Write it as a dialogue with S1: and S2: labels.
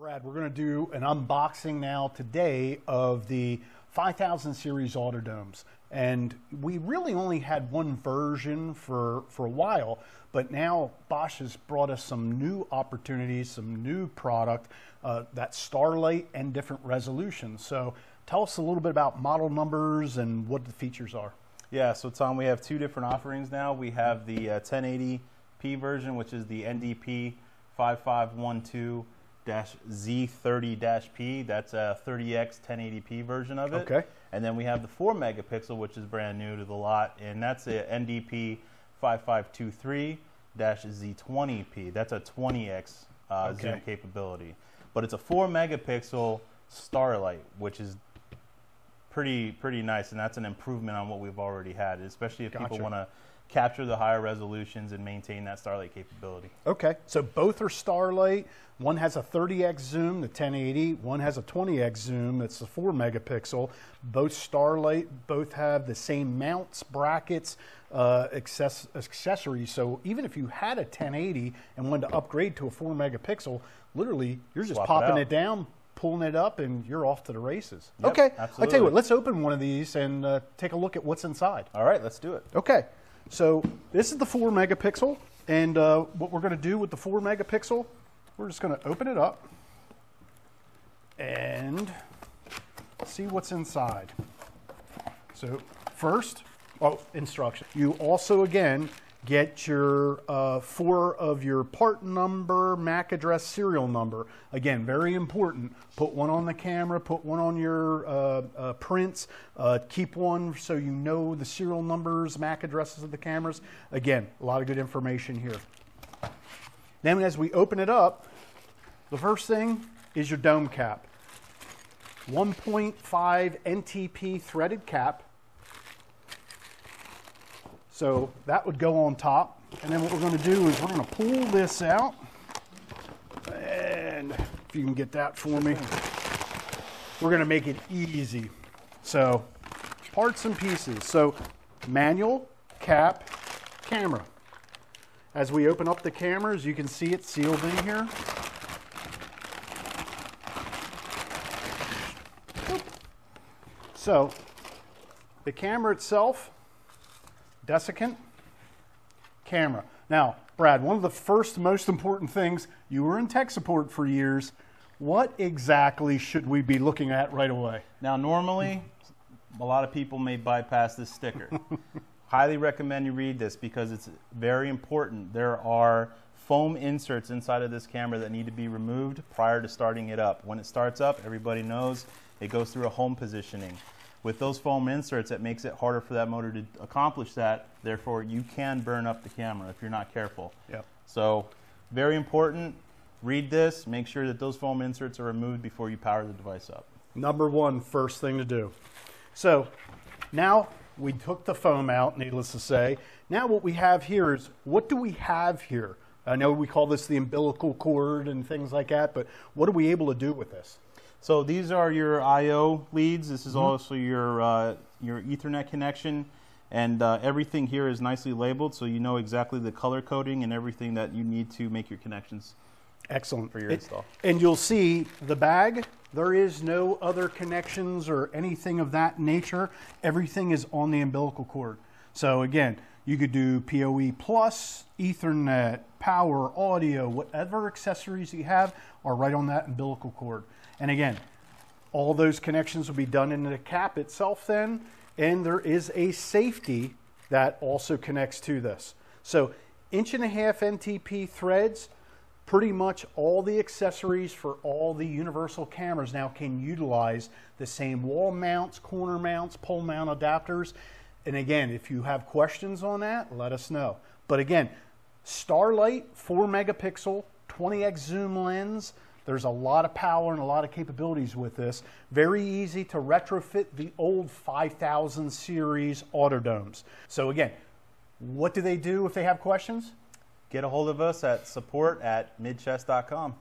S1: Brad, we're going to do an unboxing now today of the 5000 series Autodomes. And we really only had one version for a while, but now Bosch has brought us some new opportunities, some new product, that starlight and different resolutions. So tell us a little bit about model numbers and what the features are.
S2: Yeah, so Tom, we have two different offerings now. We have the 1080p version, which is the NDP 5512-Z30-P. That's a 30x 1080p version of it.
S1: Okay.
S2: And then we have the 4 megapixel, which is brand new to the lot, and that's a NDP 5523-Z20P. That's a 20x zoom capability. But it's a 4 megapixel starlight, which is pretty nice, and that's an improvement on what we've already had, especially if people want to capture the higher resolutions and maintain that starlight capability.
S1: Okay, so both are starlight. One has a 30x zoom, the 1080. One has a 20x zoom, it's the 4 megapixel. Both starlight, both have the same mounts, brackets, accessories. So even if you had a 1080 and wanted to upgrade to a 4 megapixel, literally you're just popping it down, pulling it up, and you're off to the races.
S2: Yep,
S1: okay,
S2: absolutely.
S1: I'll tell you what, let's open one of these and take a look at what's inside.
S2: All right, let's do it.
S1: Okay, so this is the 4 megapixel, and what we're going to do with the 4 megapixel, we're just going to open it up and see what's inside. So first, instruction. You also, again, get your 4 of your part number, MAC address, serial number. Again, very important. Put one on the camera, put one on your prints, keep one so you know the serial numbers, MAC addresses of the cameras. Again, a lot of good information here. Then as we open it up, the first thing is your dome cap. 1.5 NTP threaded cap. So that would go on top. And then what we're going to do is we're going to pull this out. And if you can get that for me, we're going to make it easy. So parts and pieces. So manual, cap, camera. As we open up the cameras, you can see it sealed in here. So the camera itself, desiccant camera. Now, Brad, one of the first most important things, you were in tech support for years. What exactly should we be looking at right away?
S2: Now, normally, a lot of people may bypass this sticker. Highly recommend you read this because it's very important. There are foam inserts inside of this camera that need to be removed prior to starting it up. When it starts up, everybody knows it goes through a home positioning. With those foam inserts, it makes it harder for that motor to accomplish that. Therefore, you can burn up the camera if you're not careful.
S1: Yep.
S2: So, very important. Read this. Make sure that those foam inserts are removed before you power the device up.
S1: Number one, first thing to do. So, now we took the foam out, needless to say. Now what we have here is, what do we have here? I know we call this the umbilical cord and things like that, but what are we able to do with this?
S2: So these are your I/O leads. This is also your Ethernet connection, and everything here is nicely labeled, so you know exactly the color coding and everything that you need to make your connections.
S1: Excellent.
S2: For your install.
S1: And you'll see the bag, there is no other connections or anything of that nature. Everything is on the umbilical cord. So again, you could do PoE plus, Ethernet, power, audio, whatever accessories you have are right on that umbilical cord. And again, all those connections will be done in the cap itself then, and there is a safety that also connects to this. So 1.5 NTP threads, pretty much all the accessories for all the universal cameras now can utilize the same wall mounts, corner mounts, pole mount adapters. And again, if you have questions on that, let us know. But again, starlight, 4 megapixel, 20x zoom lens. There's a lot of power and a lot of capabilities with this. Very easy to retrofit the old 5000 series Autodomes. So again, what do they do if they have questions?
S2: Get a hold of us at support@midchest.com.